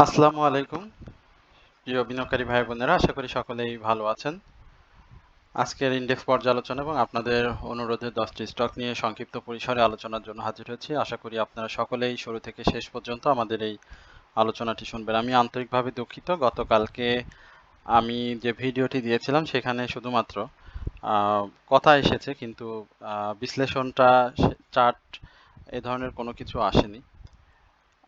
আসসালামু আলাইকুম প্রিয় বিনিয়োগকারী ভাই বোনেরা, আশা করি সকলেই ভালো আছেন। আজকের ইনডেক্স পর্যালোচনা এবং আপনাদের অনুরোধে 10টি স্টক নিয়ে সংক্ষিপ্ত পরিসরে আলোচনার জন্য হাজির হয়েছি। আশা করি আপনারা সকলেই শুরু থেকে শেষ পর্যন্ত আমাদের এই আলোচনাটি শুনবেন। আমি আন্তরিকভাবে দুঃখিত, গতকালকে আমি যে ভিডিওটি দিয়েছিলাম সেখানে শুধুমাত্র কথা এসেছে, কিন্তু বিশ্লেষণটা, চার্ট এ ধরনের কোনো কিছু আসেনি।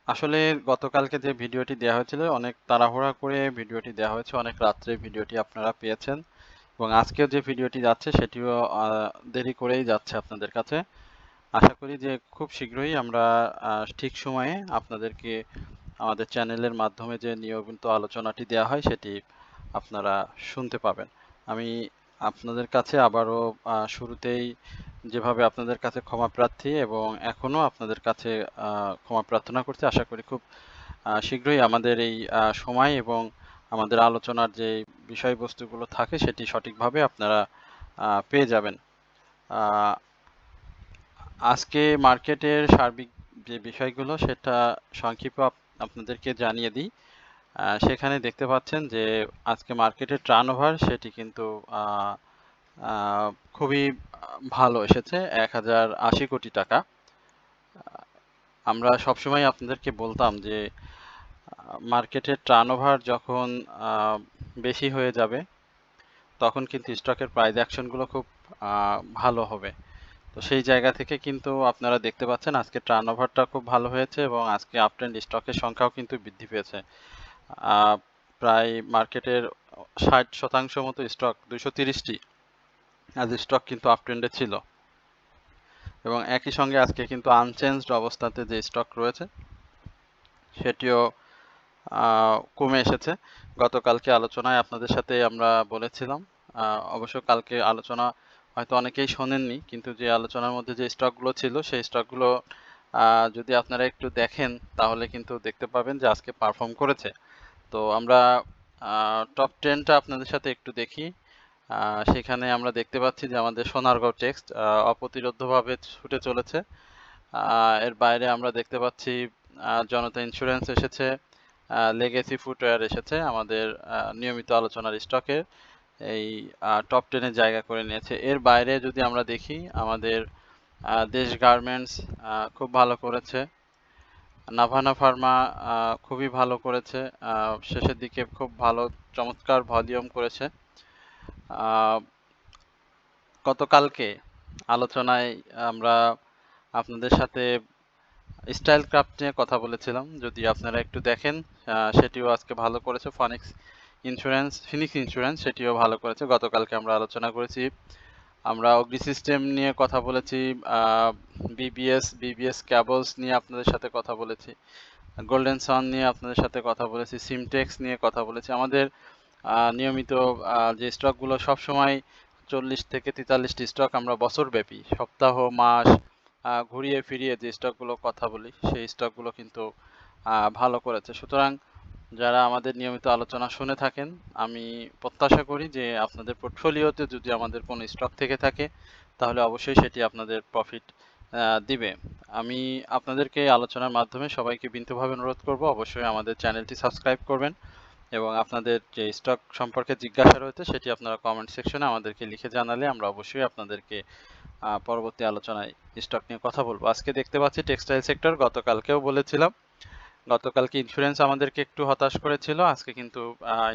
আসলে গতকালকে যে ভিডিওটি দেওয়া হয়েছিল, অনেক তাড়াহুড়া করে ভিডিওটি দেওয়া হয়েছে, অনেক রাত্রে ভিডিওটি আপনারা পেয়েছেন, এবং আজকেও যে ভিডিওটি যাচ্ছে সেটিও দেরি করেই যাচ্ছে আপনাদের কাছে। আশা করি যে খুব শীঘ্রই আমরা ঠিক সময়ে আপনাদেরকে আমাদের চ্যানেলের মাধ্যমে যে নিয়মিত আলোচনাটি দেওয়া হয় সেটি আপনারা শুনতে পাবেন। আমি আপনাদের কাছে আবারও শুরুতেই যেভাবে আপনাদের কাছে ক্ষমা প্রার্থী এবং এখনো আপনাদের কাছে ক্ষমা প্রার্থনা করছি। আশা করি খুব শীঘ্রই আমাদের এই সময় এবং আমাদের আলোচনার যে বিষয়বস্তুগুলো থাকে সেটি সঠিকভাবে আপনারা পেয়ে যাবেন। আজকে মার্কেটের সার্বিক যে বিষয়গুলো সেটা সংক্ষেপে আপনাদেরকে জানিয়ে দিই। সেখানে দেখতে পাচ্ছেন যে আজকে মার্কেটের টার্নওভার সেটি কিন্তু খুবই ভালো এসেছে, 1080 কোটি টাকা। আমরা সবসময় আপনাদেরকে বলতাম যে মার্কেটের টার্নওভার যখন বেশি হয়ে যাবে তখন কিন্তু স্টকের প্রাইস অ্যাকশনগুলো খুব ভালো হবে। তো সেই জায়গা থেকে কিন্তু আপনারা দেখতে পাচ্ছেন আজকে টার্নওভারটা খুব ভালো হয়েছে এবং আজকে আপট্রেন্ড স্টকের সংখ্যাও কিন্তু বৃদ্ধি পেয়েছে। প্রায় মার্কেটের 60% মতো স্টক, 230টি আজ স্টক কিন্তু আপট্রেন্ডে ছিল, এবং একই সঙ্গে আজকে কিন্তু আনচেঞ্জড অবস্থাতে যে স্টক রয়েছে সেটিও কমে এসেছে। গতকালকে আলোচনায় আপনাদের সাথে আমরা বলেছিলাম, অবশ্য কালকে আলোচনা হয়তো অনেকেই শোনেননি, কিন্তু যে আলোচনার মধ্যে যে স্টকগুলো ছিল সেই স্টকগুলো যদি আপনারা একটু দেখেন তাহলে কিন্তু দেখতে পাবেন যে আজকে পারফর্ম করেছে। তো আমরা টপ 10টা আপনাদের সাথে একটু দেখি। সেখানে আমরা দেখতে পাচ্ছি যে আমাদের সোনারগাঁও টেক্সট অপ্রতিরোধ্যভাবে ছুটে চলেছে। এর বাইরে আমরা দেখতে পাচ্ছি জনতা ইন্স্যুরেন্স এসেছে, লেগেসি ফুটওয়্যার এসেছে আমাদের নিয়মিত আলোচনার স্টকের এই টপ 10-এ জায়গা করে নিয়েছে। এর বাইরে যদি আমরা দেখি আমাদের দেশ গার্মেন্টস খুব ভালো করেছে, নাভানা ফার্মা খুবই ভালো করেছে, শেষের দিকে খুব ভালো চমৎকার ভলিউম করেছে। গতকালকে আলোচনায় আমরা আপনাদের সাথে স্টাইল ক্রাফট নিয়ে কথা বলেছিলাম, যদি আপনারা একটু দেখেন সেটিও আজকে ভালো করেছে। ফিনিক্স ইন্স্যুরেন্স সেটিও ভালো করেছে। গতকালকে আমরা আলোচনা করেছি, আমরা অগ্নি সিস্টেম নিয়ে কথা বলেছি, বিবিএস ক্যাবলস নিয়ে আপনাদের সাথে কথা বলেছি, গোল্ডেন সান নিয়ে আপনাদের সাথে কথা বলেছি, সিমটেক্স নিয়ে কথা বলেছি। আমাদের নিয়মিত যে স্টকগুলো সবসময় 40 থেকে 43টি স্টক আমরা বছরব্যাপী সপ্তাহ মাস ঘুরিয়ে ফিরিয়ে যে স্টকগুলো কথা বলি সেই স্টকগুলো কিন্তু ভালো করেছে। সুতরাং যারা আমাদের নিয়মিত আলোচনা শুনে থাকেন, আমি প্রত্যাশা করি যে আপনাদের পোর্টফোলিওতে যদি আমাদের কোনো স্টক থেকে থাকে তাহলে অবশ্যই সেটি আপনাদের প্রফিট দিবে। আমি আপনাদেরকে আলোচনার মাধ্যমে সবাইকে বিনীতভাবে অনুরোধ করব অবশ্যই আমাদের চ্যানেলটি সাবস্ক্রাইব করবেন এবং আপনাদের যে স্টক সম্পর্কে জিজ্ঞাসা রয়েছে সেটি আপনারা কমেন্ট সেকশনে আমাদেরকে লিখে জানালে আমরা অবশ্যই আপনাদেরকে পরবর্তী আলোচনায় স্টক নিয়ে কথা বলবো। আজকে দেখতে পাচ্ছি টেক্সটাইল সেক্টর, গতকালকেও বলেছিলাম, গতকালকে ইন্স্যুরেন্স আমাদেরকে একটু হতাশ করেছিল, আজকে কিন্তু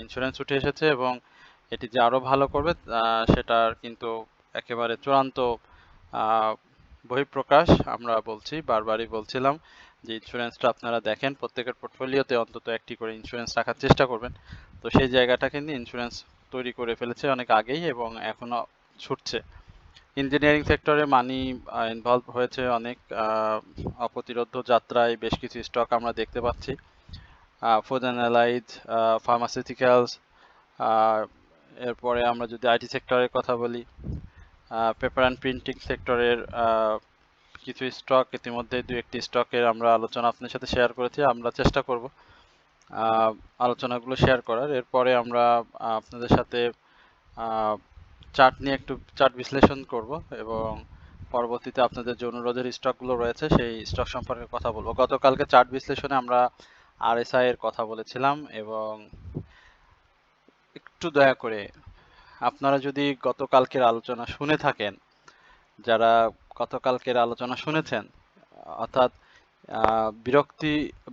ইন্স্যুরেন্স উঠে এসেছে এবং এটি যে আরো ভালো করবে সেটার কিন্তু একেবারে চূড়ান্ত বহিঃপ্রকাশ। আমরা বলছি, বারবারই বলছিলাম যে ইন্স্যুরেন্সটা আপনারা দেখেন, প্রত্যেকের পোর্টফোলিওতে অন্তত একটি করে ইন্স্যুরেন্স রাখার চেষ্টা করবেন। তো সেই জায়গাটা কিন্তু ইন্স্যুরেন্স তৈরি করে ফেলেছে অনেক আগেই এবং এখনো ছুটছে। ইঞ্জিনিয়ারিং সেক্টরে মানি ইনভলভ হয়েছে অনেক, অপ্রতিরোধ্য যাত্রায় বেশ কিছু স্টক আমরা দেখতে পাচ্ছি। ফুড অ্যান্ড অ্যালাইড, ফার্মাসিউটিক্যালস, এরপরে আমরা যদি আইটি সেক্টরের কথা বলি, পেপার অ্যান্ড প্রিন্টিং সেক্টরের কিছু স্টক, ইতিমধ্যে দু একটি স্টকের আমরা আলোচনা আপনার সাথে শেয়ার করেছি, আমরা চেষ্টা করব আলোচনাগুলো শেয়ার করার। এরপরে আমরা আপনাদের সাথে চার্ট নিয়ে একটু চার্ট বিশ্লেষণ করব এবং পরবর্তীতে আপনাদের যে অনুরোধের স্টকগুলো রয়েছে সেই স্টক সম্পর্কে কথা বলবো। গতকালকে চার্ট বিশ্লেষণে আমরা আরএসআই এর কথা বলেছিলাম, এবং একটু দয়া করে আপনারা যদি গতকালকের আলোচনা শুনে থাকেন, যারা গতকালকের আলোচনা শুনেছেন, অর্থাৎ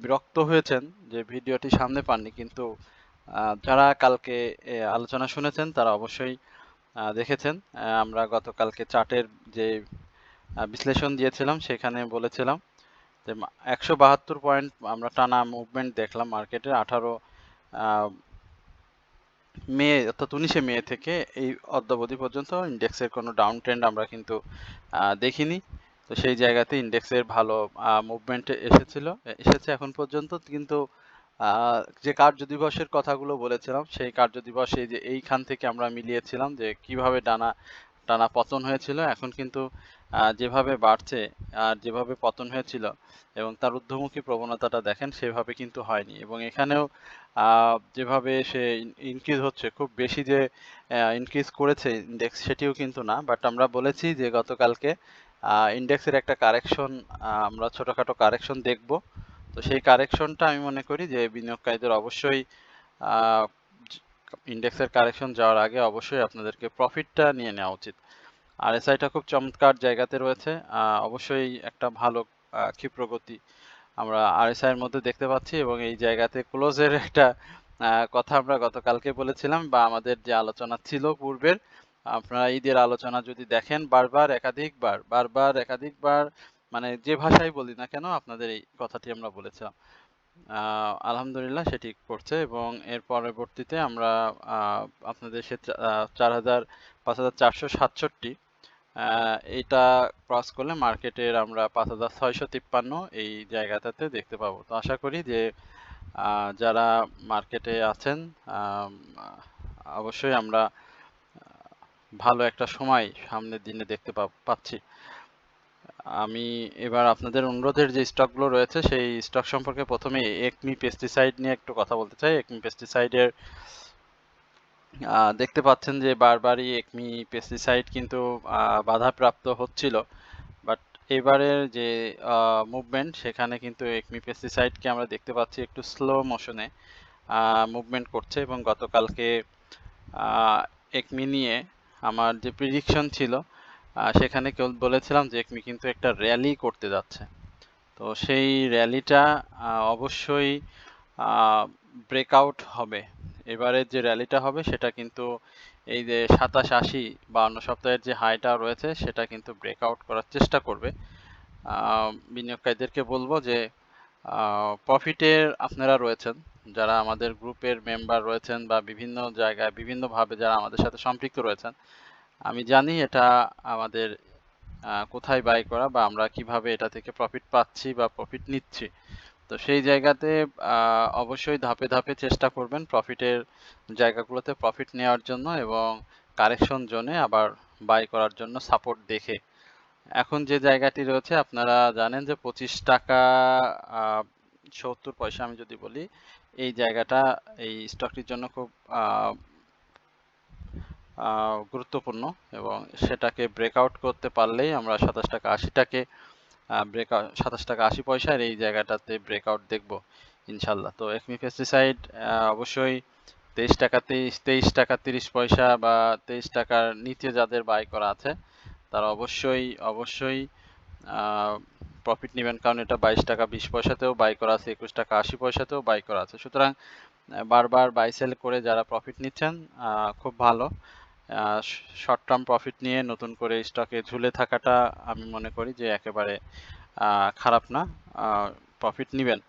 বিরক্ত হয়েছেন যে ভিডিওটি সামনে পাননি, কিন্তু যারা কালকে আলোচনা শুনেছেন তারা অবশ্যই দেখেছেন। আমরা গতকালকে চার্টের যে বিশ্লেষণ দিয়েছিলাম সেখানে বলেছিলাম যে 172 পয়েন্ট আমরা টানা মুভমেন্ট দেখলাম মার্কেটে 18 মে, অর্থাৎ 19শে মে থেকে এই অদ্যাবধি পর্যন্ত ইন্ডেক্সের কোনো ডাউন ট্রেন্ড আমরা কিন্তু দেখিনি। তো সেই জায়গাতে ইন্ডেক্সের ভালো মুভমেন্ট এসেছে এখন পর্যন্ত। কিন্তু যে কার্য দিবসের কথাগুলো বলেছিলাম, সেই কার্য দিবসে যে এইখান থেকে আমরা মিলিয়েছিলাম যে কিভাবে টানা পতন হয়েছিল, এখন কিন্তু যেভাবে বাড়ছে আর যেভাবে পতন হয়েছিল এবং তার ঊর্ধ্বমুখী প্রবণতাটা দেখেন, সেভাবে কিন্তু হয়নি। এবং এখানেও যেভাবে সে ইনক্রিজ হচ্ছে, খুব বেশি যে ইনক্রিজ করেছে ইন্ডেক্স সেটিও কিন্তু না। বাট আমরা বলেছি যে গতকালকে ইন্ডেক্সের একটা কারেকশন, আমরা ছোটখাটো কারেকশন দেখব। তো সেই কারেকশনটা আমি মনে করি যে বিনিয়োগকারীদের অবশ্যই ইন্ডেক্সের কারেকশন যাওয়ার আগে অবশ্যই আপনাদেরকে প্রফিটটা নিয়ে নেওয়া উচিত। আরএসআইটা খুব চমৎকার জায়গাতে রয়েছে, অবশ্যই একটা ভালো ক্ষিপ্রগতি আমরা আরএসআই এর মধ্যে দেখতে পাচ্ছি। এবং এই জায়গাতে ক্লোজের একটা কথা আমরা গতকালকে বলেছিলাম, বা আমাদের যে আলোচনা ছিল পূর্বের, আপনারা ঈদের আলোচনা যদি দেখেন, বারবার একাধিকবার মানে যে ভাষায় বলি না কেন আপনাদের এই কথাটি আমরা বলেছিলাম। আলহামদুলিল্লাহ সেটি করছে, এবং এর পরবর্তীতে আমরা আপনাদের সে 5467 এইটা ক্রস করলে মার্কেটের আমরা 5653 এই জায়গাটাতে দেখতে পাবো। তো আশা করি যে যারা মার্কেটে আছেন, অবশ্যই আমরা ভালো একটা সময় সামনের দিনে দেখতে পাচ্ছি। আমি এবার আপনাদের অনুরোধের যে স্টকগুলো রয়েছে সেই স্টক সম্পর্কে প্রথমে একমি পেস্টিসাইড নিয়ে একটু কথা বলতে চাই। একমি পেস্টিসাইডের দেখতে পাচ্ছেন যে বারবারই একমি পেস্টিসাইড কিন্তু বাধাপ্রাপ্ত হচ্ছিল, বাট এবারের যে মুভমেন্ট সেখানে কিন্তু একমি পেস্টিসাইডকে আমরা দেখতে পাচ্ছি একটু স্লো মোশনে মুভমেন্ট করছে। এবং গতকালকে একমি নিয়ে আমার যে প্রিডিকশন ছিল, সেখানে কেউ বলেছিলাম যে একমি কিন্তু একটা র্যালি করতে যাচ্ছে। তো সেই র্যালিটা অবশ্যই ব্রেকআউট হবে। এবারে যে র্যালিটা হবে সেটা কিন্তু এই যে 2780 বা অন্য সপ্তাহের যে হাইটা রয়েছে সেটা কিন্তু ব্রেকআউট করার চেষ্টা করবে। বিনিয়োগকারীদেরকে বলবো যে প্রফিটের আপনারা রয়েছেন, যারা আমাদের গ্রুপের মেম্বার রয়েছেন বা বিভিন্ন জায়গায় বিভিন্নভাবে যারা আমাদের সাথে সম্পৃক্ত রয়েছেন, আমি জানি এটা আমাদের কোথায় বাই করা বা আমরা কিভাবে এটা থেকে প্রফিট পাচ্ছি বা প্রফিট নিচ্ছি। তো সেই জায়গাতে অবশ্যই ধাপে ধাপে চেষ্টা করবেন প্রফিটের জায়গাগুলোতে প্রফিট নেওয়ার জন্য, এবং কারেকশন জোনে আবার বাই করার জন্য সাপোর্ট দেখে। এখন যে জায়গাটি রয়েছে আপনারা জানেন যে 25 টাকা 70 পয়সা আমি যদি বলি, এই জায়গাটা এই স্টকটির জন্য খুব গুরুত্বপূর্ণ, এবং সেটাকে ব্রেকআউট করতে পারলেই আমরা 27 টাকা 80টাকে ব্রেকআউট 27 টাকা 80 পয়সার এই জায়গাটাতে ব্রেকআউট দেখব ইনশাল্লাহ। তো একমি পেস্টিসাইড অবশ্যই 23 টাকা 30 পয়সা বা 23 টাকার নিচে যাদের বাই করা আছে তারা অবশ্যই প্রফিট নেবেন, কারণ এটা 22 টাকা 20 পয়সাতেও বাই করা আছে, 21 টাকা 80 পয়সাতেও বাই করা আছে। সুতরাং বারবার বাই সেল করে যারা প্রফিট নিচ্ছেন খুব ভালো। শর্ট টার্ম প্রফিট নিয়ে নতুন করে স্টকে ঝুলে থাকাটা আমি মনে করি যে একেবারে খারাপ না, প্রফিট নেবেন।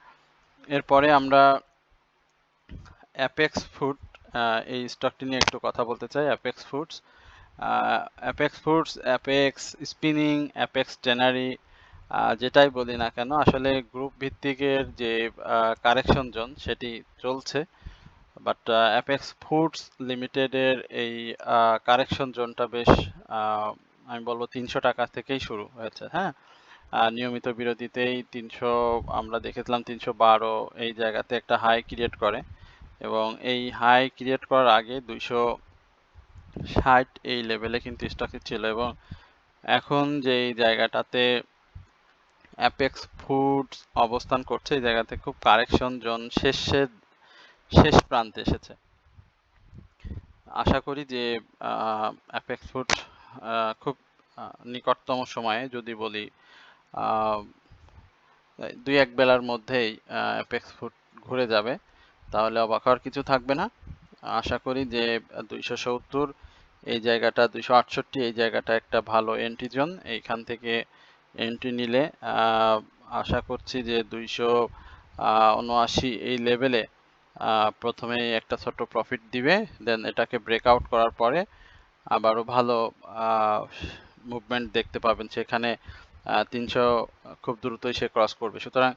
এরপরে আমরা অ্যাপেক্স ফুড এই স্টকটি নিয়ে একটু কথা বলতে চাই। Apex foods, apex spinning, apex tannery, যেটাই বলি না কেন, আসলে গ্রুপ ভিত্তিকের যে কারেকশন জোন সেটি চলছে, বাট অ্যাপেক্স ফুডস লিমিটেডের এই কারেকশন জোনটা বেশ আমি বলবো 300 টাকা থেকেই শুরু হয়েছে। হ্যাঁ, নিয়মিত বিরতিতেই 300 আমরা দেখেছিলাম 312 এই জায়গাতে একটা হাই ক্রিয়েট করে, এবং এই হাই ক্রিয়েট করার আগে 260 এই লেভেলে কিন্তু স্টকে ছিল, এবং এখন যে জায়গাটাতে অ্যাপেক্স ফুডস অবস্থান করছে এই জায়গাতে খুব কারেকশন জোন শেষ প্রান্তে এসেছে। আশা করি যে অ্যাপেক্স ফুড খুব নিকটতম সময়ে, যদি বলি দুই এক বেলার মধ্যেই অ্যাপেক্স ফুড ঘুরে যাবে, তাহলে অবাক হওয়ার কিছু থাকবে না। আশা করি যে 270 এই জায়গাটা, 268 এই জায়গাটা একটা ভালো এন্ট্রি জোন। এইখান থেকে এন্ট্রি নিলে আশা করছি যে 279 এই লেভেলে প্রথমেই একটা ছোট প্রফিট দিবে, দেন এটাকে ব্রেকআউট করার পরে আবারও ভালো মুভমেন্ট দেখতে পাবেন। সেখানে 300 খুব দ্রুতই সে ক্রস করবে। সুতরাং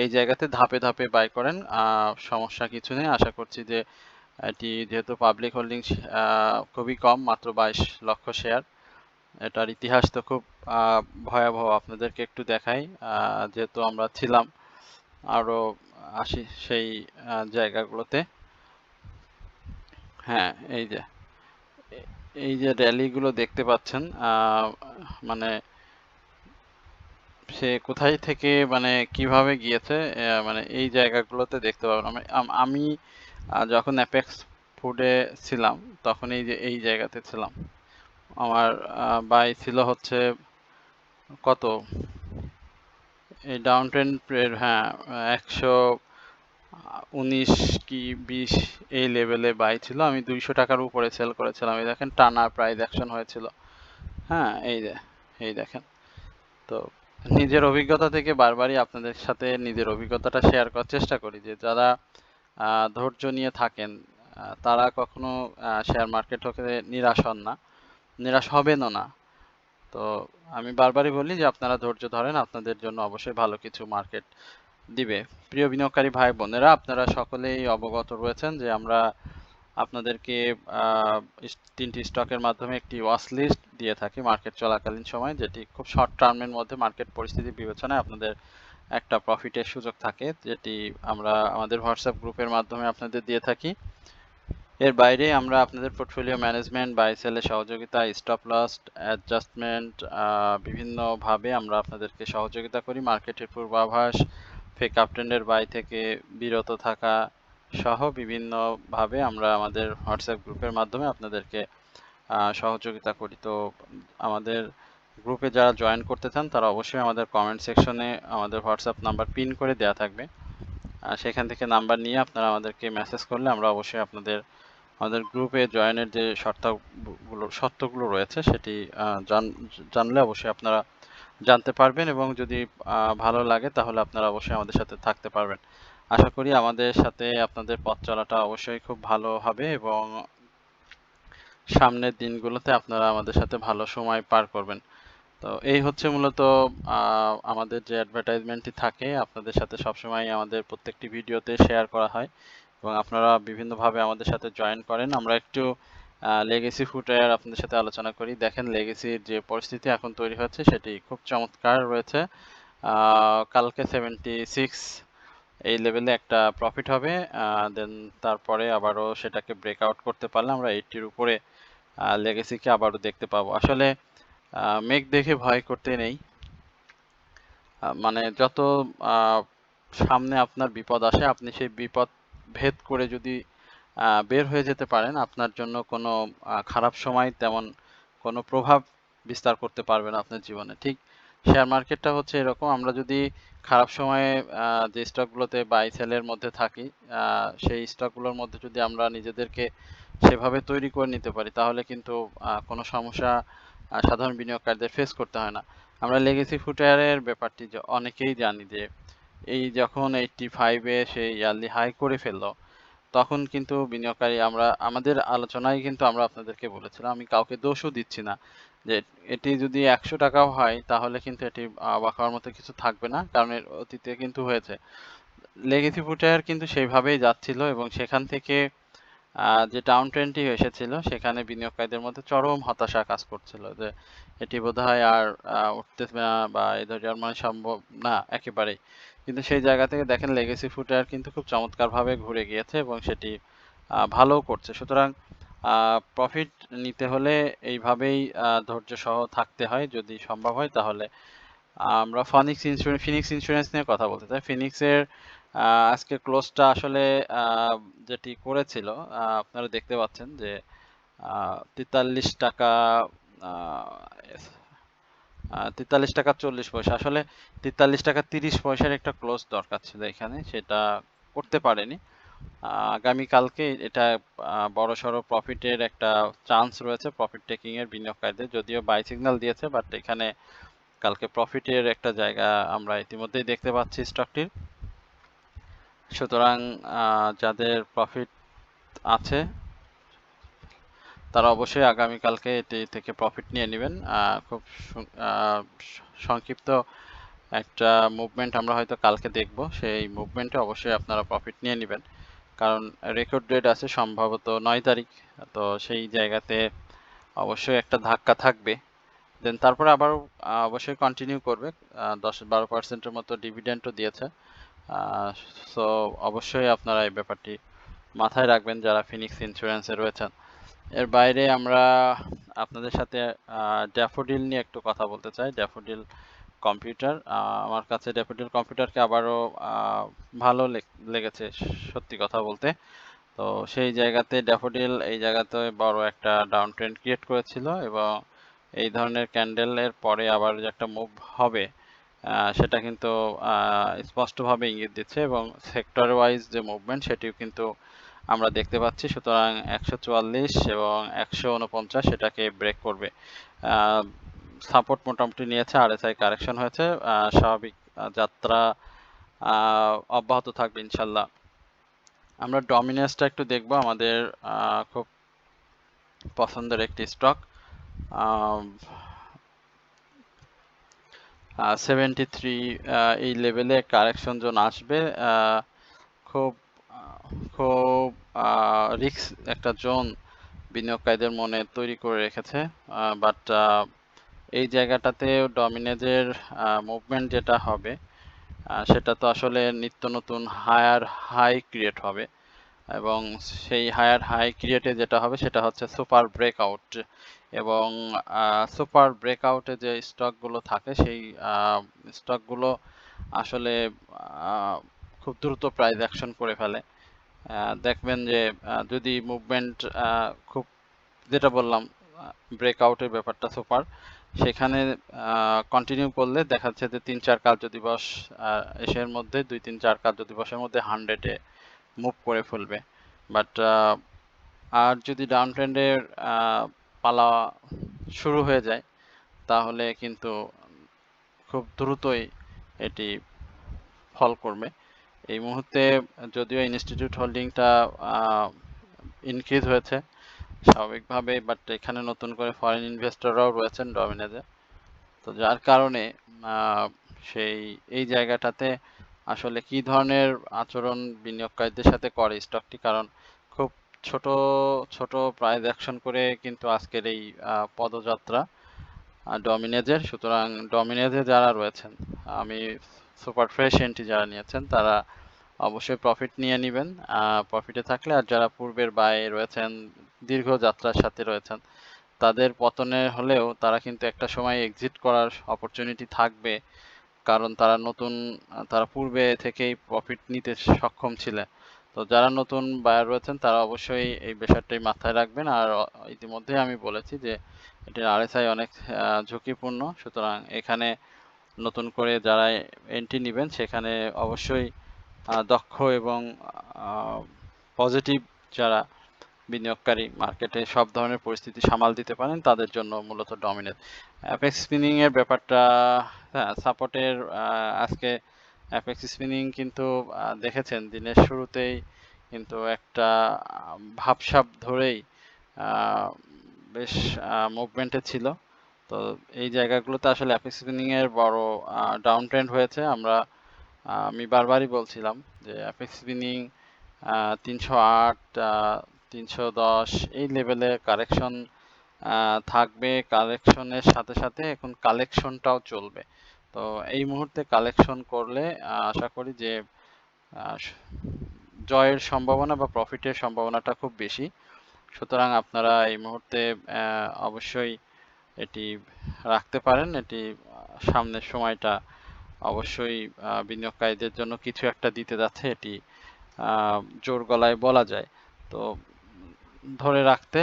এই জায়গাতে ধাপে ধাপে বাই করেন, সমস্যা কিছু নেই। আশা করছি যে এটি যেহেতু পাবলিক হোল্ডিংস খুবই কম, মাত্র 22 লক্ষ শেয়ার, এটার ইতিহাস তো খুব ভয়াবহ। আপনাদেরকে একটু দেখাই, যেহেতু আমরা ছিলাম আরো আসি সেই জায়গাগুলোতে। হ্যাঁ, এই যে র্যালিগুলো দেখতে পাচ্ছেন, মানে সে কোথায় থেকে মানে কিভাবে গিয়েছে, মানে এই জায়গাগুলোতে দেখতে পাবেন। আমি যখন অ্যাপেক্স ফুডে ছিলাম তখন এই জায়গাতে ছিলাম। আমার বাই ছিল হচ্ছে কত, এই ডাউন ট্রেন্ড, হ্যাঁ, 119 কি 20 এই লেভেলে বাই ছিল। আমি 200 টাকার উপরে সেল করেছিলাম। এই দেখেন টানা প্রাইস অ্যাকশন হয়েছিল। হ্যাঁ, এই দেখেন। তো নিজের অভিজ্ঞতা থেকে বারবারই আপনাদের সাথে নিজের অভিজ্ঞতাটা শেয়ার করার চেষ্টা করি যে যারা ধৈর্য নিয়ে থাকেন তারা কখনো শেয়ার মার্কেট হতে নিরাশ হন না, নিরাশ হবেনও না। তো আমি বারবারই বলি যে আপনারা ধৈর্য ধরেন, আপনাদের জন্য অবশ্যই ভালো কিছু মার্কেট দিবে। প্রিয় বিনিয়োগকারী ভাই বোনেরা, আপনারা সকলেই অবগত রয়েছেন যে আমরা আপনাদেরকে 3টি স্টকের মাধ্যমে একটি ওয়াচ লিস্ট দিয়ে থাকি মার্কেট চলাকালীন সময়, যেটি খুব শর্ট টার্মের মধ্যে মার্কেট পরিস্থিতি বিবেচনায় আপনাদের একটা প্রফিটের সুযোগ থাকে, যেটি আমরা আমাদের হোয়াটসঅ্যাপ গ্রুপের মাধ্যমে আপনাদের দিয়ে থাকি। এর বাইরে আমরা আপনাদের পোর্টফোলিও ম্যানেজমেন্ট, বাই সেলে সহযোগিতা, স্টপ লস অ্যাডজাস্টমেন্ট, বিভিন্নভাবে আমরা আপনাদেরকে সহযোগিতা করি। মার্কেটের পূর্বাভাস, ফেক আপট্রেন্ডের বাই থেকে বিরত থাকা সহ বিভিন্নভাবে আমরা আমাদের হোয়াটসঅ্যাপ গ্রুপের মাধ্যমে আপনাদেরকে সহযোগিতা করি। তো আমাদের গ্রুপে যারা জয়েন করতে চান তারা অবশ্যই আমাদের কমেন্ট সেকশনে আমাদের হোয়াটসঅ্যাপ নাম্বার পিন করে দেওয়া থাকবে, সেখান থেকে নাম্বার নিয়ে আপনারা আমাদেরকে মেসেজ করলে আমরা অবশ্যই আমাদের গ্রুপে জয়েনের যে শর্তগুলো রয়েছে সেটি জানলে অবশ্যই আপনারা জানতে পারবেন, এবং যদি ভালো লাগে তাহলে আপনারা অবশ্যই আমাদের সাথে থাকতে পারবেন। আশা করি আমাদের সাথে আপনাদের পথ চলাটা অবশ্যই খুব ভালো হবে এবং সামনের দিনগুলোতে আপনারা আমাদের সাথে ভালো সময় পার করবেন। তো এই হচ্ছে মূলত আমাদের যে অ্যাডভার্টাইজমেন্টটি থাকে আপনাদের সাথে সবসময় আমাদের প্রত্যেকটি ভিডিওতে শেয়ার করা হয় এবং আপনারা বিভিন্নভাবে আমাদের সাথে জয়েন করেন। আমরা একটু লেগেসি ফুটওয়্যার আপনাদের সাথে আলোচনা করি। দেখেন লেগেসির যে পরিস্থিতি এখন তৈরি হচ্ছে সেটি খুব চমৎকার রয়েছে। কালকে 76 এই লেভেলে একটা প্রফিট হবে, দেন তারপরে আবারও সেটাকে ব্রেকআউট করতে পারলে আমরা 80-র উপরে লেগেসিকে আবারও দেখতে পাবো। আসলে মেঘ দেখে ভয় করতে নেই, মানে যত সামনে আপনার বিপদ আসে আপনি সেই বিপদ ভেদ করে যদি বের হয়ে যেতে পারেন, আপনার জন্য কোনো খারাপ সময় তেমন কোনো প্রভাব বিস্তার করতে পারবে না আপনার জীবনে। ঠিক শেয়ার মার্কেটটা হচ্ছে এরকম, আমরা যদি খারাপ সময়ে যে স্টকগুলোতে বাই সেলের মধ্যে থাকি, সেই স্টকগুলোর মধ্যে যদি আমরা নিজেদেরকে সেভাবে তৈরি করে নিতে পারি তাহলে কিন্তু কোনো সমস্যা সাধারণ বিনিয়োগকারীদের ফেস করতে হয় না। আমরা লেগেসি ফুটওয়্যারের ব্যাপারটি অনেকেই জানি যে এই যখন 85-এ সেই ইয়ারলি হাই করে ফেললো তখন কিন্তু বিনিয়োগকারী, আমাদের আলোচনায় কিন্তু আমরা আপনাদেরকে বলেছিলাম, আমি কাউকে দোষও দিচ্ছি না, যে এটি যদি 100 টাকাও হয় তাহলে কিন্তু এটি অবাক হওয়ার মতো কিছু থাকবে না, কারণ এর অতীতে কিন্তু হয়েছে। লেগেসি ফুটওয়্যার কিন্তু সেইভাবেই যাচ্ছিল এবং সেখান থেকে যে ডাউন ট্রেন্ডটি এসেছিল সেখানে বিনিয়োগকারীদের মধ্যে চরম হতাশা কাজ করছিল যে এটি বোধহয় আর উঠতেছে না বা এই ধরনের মানে সম্ভব না একেবারেই। কিন্তু সেই জায়গা থেকে দেখেন লেগেসি ফুটওয়্যার কিন্তু খুব চমৎকারভাবে ঘুরে গিয়েছে এবং সেটি ভালোও করছে। সুতরাং প্রফিট নিতে হলে এইভাবেই ধৈর্য সহ থাকতে হয়, যদি সম্ভব হয় তাহলে আমরা ফিনিক্স ইন্স্যুরেন্স নিয়ে কথা বলতে চাই। ফিনিক্সের আজকে ক্লোজটা আসলে যেটি করেছিল, আপনারা দেখতে পাচ্ছেন যে 43 টাকা, 43 টাকা 40 পয়সা। আসলে 43 টাকা 30 পয়সার একটা ক্লোজ দরকার ছিল এখানে, সেটা করতে পারেনি। আগামীকালকে এটা বড়সড় প্রফিটের একটা চান্স রয়েছে, প্রফিট টেকিং এর বিনিয়োগকারীদের। যদিও বাই সিগন্যাল দিয়েছে, বাট এখানে কালকে প্রফিটের একটা জায়গা আমরা ইতিমধ্যেই দেখতে পাচ্ছি স্টকটির। সুতরাং যাদের প্রফিট আছে তারা অবশ্যই আগামীকালকে এটি থেকে প্রফিট নিয়ে নেবেন। খুব সংক্ষিপ্ত একটা মুভমেন্ট আমরা হয়তো কালকে দেখব, সেই মুভমেন্টে অবশ্যই আপনারা প্রফিট নিয়ে নেবেন, কারণ রেকর্ড ডেট আছে সম্ভবত 9 তারিখ। তো সেই জায়গাতে অবশ্যই একটা ধাক্কা থাকবে, দেন তারপরে আবার অবশ্যই কন্টিনিউ করবে। 10-12% মতো ডিভিডেন্ডও দিয়েছে। সো অবশ্যই আপনারা এই ব্যাপারটি মাথায় রাখবেন যারা ফিনিক্স ইন্স্যুরেন্সে রয়েছেন। এর বাইরে আমরা আপনাদের সাথে ড্যাফোডিল নিয়ে একটু কথা বলতে চাই। ড্যাফোডিল কম্পিউটার, আমার কাছে ড্যাফোডিল কম্পিউটারকে আবারও ভালো লেগেছে সত্যি কথা বলতে। তো সেই জায়গাতে ড্যাফোডিল এই জায়গাতে বড় একটা ডাউন ট্রেন্ড ক্রিয়েট করেছিল, এবং এই ধরনের ক্যান্ডেলের পরে আবার যে একটা মুভ হবে সেটা কিন্তু স্পষ্টভাবে ইঙ্গিত দিচ্ছে, এবং সেক্টর ওয়াইজ যে মুভমেন্ট সেটিও কিন্তু আমরা দেখতে পাচ্ছি। সুতরাং 144 এবং 149 সেটাকে ব্রেক করবে। সাপোর্ট মোটামুটি নিয়েছে, আরএসআই কারেকশন হয়েছে, স্বাভাবিক যাত্রা অব্যাহত থাকবে ইনশাল্লাহ। আমরা ডমিনেন্সটা একটু দেখব, আমাদের খুব পছন্দের একটি স্টক। 73 এই লেভেলে কারেকশন জোন আসবে, খুব খুব রিস্ক একটা জোন বিনিয়োগকারীদের মনে তৈরি করে রেখেছে। বাট এই জায়গাটাতে ডমিনেজের মুভমেন্ট যেটা হবে সেটা তো আসলে নিত্য নতুন হায়ার হাই ক্রিয়েট হবে, এবং সেই হায়ার হাই ক্রিয়েটে যেটা হবে সেটা হচ্ছে সুপার ব্রেকআউট, এবং সুপার ব্রেকআউটে যে স্টকগুলো থাকে সেই স্টকগুলো আসলে খুব দ্রুত প্রাইস অ্যাকশন করে ফেলে। দেখবেন যে যদি মুভমেন্ট খুব, যেটা বললাম ব্রেকআউটের ব্যাপারটা সুপার, সেখানে কন্টিনিউ করলে দেখা যাচ্ছে যে 3-4 কার্যদিবস এসের মধ্যে 2-3-4 কার্যদিবসের মধ্যে 100-এ মুভ করে ফেলবে। বাট আর যদি ডাউন ট্রেন্ডের পালা শুরু হয়ে যায় তাহলে কিন্তু খুব দ্রুতই এটি ফল করবে। এই মুহূর্তে যদিও ইনস্টিটিউট হোল্ডিংটা ইনক্রিজ হয়েছে স্বাভাবিকভাবে, বাট এখানে নতুন করে ফরেন ইনভেস্টররাও রয়েছেন ডমিনেজে। তো যার কারণে সেই এই জায়গাটাতে আসলে কি ধরনের আচরণ বিনিয়োগকারীদের সাথে করে স্টকটি, কারণ খুব ছোট ছোট প্রাইস অ্যাকশন করে কিন্তু আজকের এই পদযাত্রা ডমিনেজের। সুতরাং ডমিনেজে যারা রয়েছেন, আমি সুপার ফ্রেশ এন্ট্রি যারা নিয়েছেন তারা অবশ্যই প্রফিট নিয়ে নেবেন প্রফিটে থাকলে। আর যারা পূর্বের বায়ে রয়েছেন, দীর্ঘ যাত্রার সাথে রয়েছেন, তাদের পতনে হলেও তারা কিন্তু একটা সময় এক্সিট করার অপরচুনিটি থাকবে, কারণ তারা পূর্বে থেকেই প্রফিট নিতে সক্ষম ছিলেন। তো যারা নতুন বায়ার রয়েছেন তারা অবশ্যই এই বিষয়টাই মাথায় রাখবেন। আর ইতিমধ্যে আমি বলেছি যে এটির আরএসআই অনেক ঝুঁকিপূর্ণ, সুতরাং এখানে নতুন করে যারা এন্ট্রি নেবেন সেখানে অবশ্যই দক্ষ এবং পজিটিভ যারা বিনিয়োগকারী মার্কেটে সব ধরনের পরিস্থিতি সামাল দিতে পারেন তাদের জন্য মূলত ডমিনেট। অ্যাপেক্স স্পিনিং এর ব্যাপারটা, হ্যাঁ, সাপোর্টের আজকে অ্যাপেক্স স্পিনিং কিন্তু দেখেছেন দিনের শুরুতেই কিন্তু একটা ভাবসাব ধরেই বেশ মুভমেন্টে ছিল। তো এই জায়গাগুলোতে আসলে অ্যাপেক্স স্পিনিং এর বড় ডাউন ট্রেন্ড হয়েছে। আমি বারবারই বলছিলাম যে অ্যাপেক্স স্পিনিং 308, 310 এই লেভেলে কারেকশন থাকবে। কালেকশনের সাথে সাথে এখন কালেকশনটাও চলবে। তো এই মুহূর্তে কালেকশন করলে আশা করি যে জয়ের সম্ভাবনা বা প্রফিটের সম্ভাবনাটা খুব বেশি। সুতরাং আপনারা এই মুহূর্তে অবশ্যই এটি রাখতে পারেন, এটি সামনের সময়টা অবশ্যই বিনিয়োগকারীদের জন্য কিছু একটা দিতে যাচ্ছে, এটি জোর গলায় বলা যায়। তো ধরে রাখতে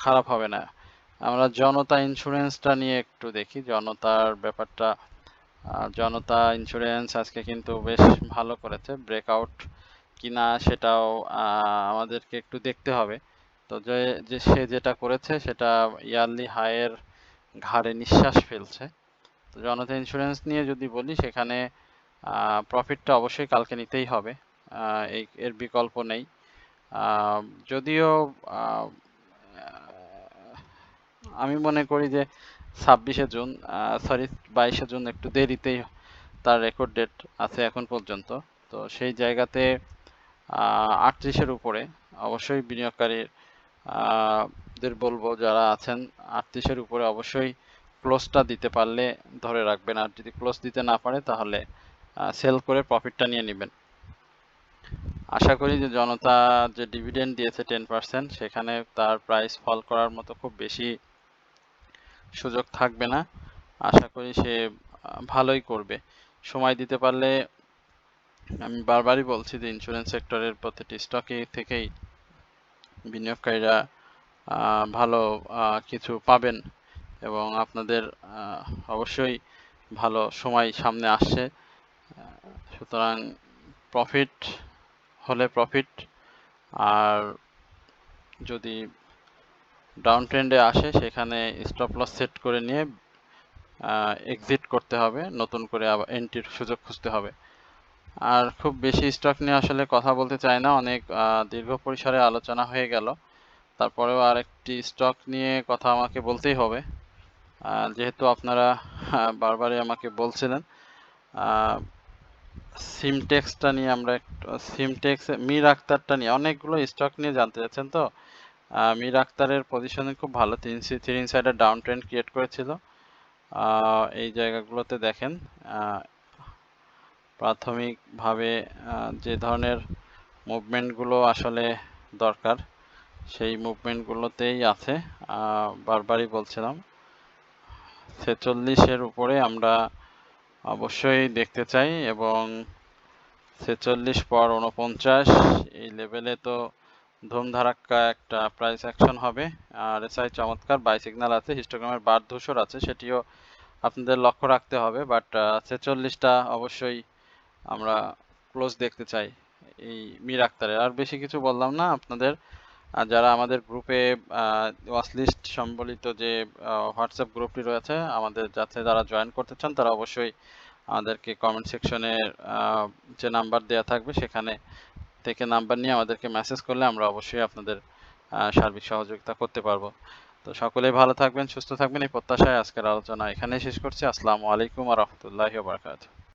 খারাপ হবে না। আমরা জনতা ইন্স্যুরেন্সটা নিয়ে একটু দেখি। জনতার ব্যাপারটা, জনতা ইন্স্যুরেন্স আজকে কিন্তু বেশ ভালো করেছে। ব্রেকআউট কিনা সেটাও আমাদেরকে একটু দেখতে হবে। তো সে যেটা করেছে সেটা ইয়ারলি হাইয়ের ঘাড়ে নিঃশ্বাস ফেলছে। তো জনতা ইন্স্যুরেন্স নিয়ে যদি বলি, সেখানে প্রফিটটা অবশ্যই কালকে নিতেই হবে, এর বিকল্প নেই। যদিও আমি মনে করি যে 26শে জুন, সরি 22শে জুন একটু দেরিতেই তার রেকর্ড ডেট আছে এখন পর্যন্ত। তো সেই জায়গাতে 38-এর উপরে অবশ্যই বিনিয়োগকারীর দের বলবো যারা আছেন 38-এর উপরে অবশ্যই ক্লোজটা দিতে পারলে ধরে রাখবেন, আর যদি ক্লোজ দিতে না পারে তাহলে সেল করে প্রফিটটা নিয়ে নেবেন। আশা করি যে জনতা যে ডিভিডেন্ড দিয়েছে 10%, সেখানে তার প্রাইস ফল করার মতো খুব বেশি সুযোগ থাকবে না। আশা করি সে ভালোই করবে। সময় দিতে পারলে, আমি বারবারই বলছি যে ইন্স্যুরেন্স সেক্টরের প্রতিটি স্টকে থেকেই বিনিয়োগকারীরা ভালো কিছু পাবেন এবং আপনাদের অবশ্যই ভালো সময় সামনে আসছে। সুতরাং প্রফিট হলে প্রফিট, আর যদি ডাউন ট্রেন্ডে আসে সেখানে স্টপ লস সেট করে নিয়ে এক্সিট করতে হবে, নতুন করে আবার এন্ট্রির সুযোগ খুঁজতে হবে। আর খুব বেশি স্টক নিয়ে আসলে কথা বলতে চাই না, অনেক দীর্ঘ পরিসরে আলোচনা হয়ে গেল। তারপরেও আরেকটি স্টক নিয়ে কথা আমাকে বলতেই হবে, যেহেতু আপনারা বারবারই আমাকে বলছিলেন। সিমটেক্সটা নিয়ে আমরা একটু, সিমটেক্স মীর আক্তারটা নিয়ে, অনেকগুলো স্টক নিয়ে জানতে চাচ্ছেন। তো মীর আক্তারের পজিশনে খুব ভালো, three insider down trend create করেছিল। এই জায়গাগুলোতে দেখেন প্রাথমিকভাবে যে ধরনের মুভমেন্টগুলো আসলে দরকার সেই মুভমেন্টগুলোতেই আছে। বারবারই বলছিলাম 46-এর উপরে আমরা অবশ্যই দেখতে চাই, এবং 46 পর 49 এই লেভেলে তো ধুমধারাক্কা একটা প্রাইস অ্যাকশন হবে। আর এসআই চমৎকার বাই সিগন্যাল আছে, হিস্টোগ্রামের বার ধূসর আছে, সেটিও আপনাদের লক্ষ্য রাখতে হবে। বাট 46টা অবশ্যই আমরা ক্লোজ দেখতে চাই এই মীর আক্তারের। আর বেশি কিছু বললাম না আপনাদের। যারা আমাদের গ্রুপে ওয়াচ লিস্ট সম্বলিত যে হোয়াটসঅ্যাপ গ্রুপটি রয়েছে আমাদের, যাতে যারা জয়েন করতে চান তারা অবশ্যই আমাদেরকে কমেন্ট সেকশনে যে নাম্বার দেওয়া থাকবে সেখানে থেকে নাম্বার নিয়ে আমাদেরকে মেসেজ করলে আমরা অবশ্যই আপনাদের সার্বিক সহযোগিতা করতে পারবো। তো সকলেই ভালো থাকবেন, সুস্থ থাকবেন, এই প্রত্যাশায় আজকের আলোচনা এখানেই শেষ করছি। আসসালামু আলাইকুম ওয়া রাহমাতুল্লাহি ওয়া বারাকাতুহু।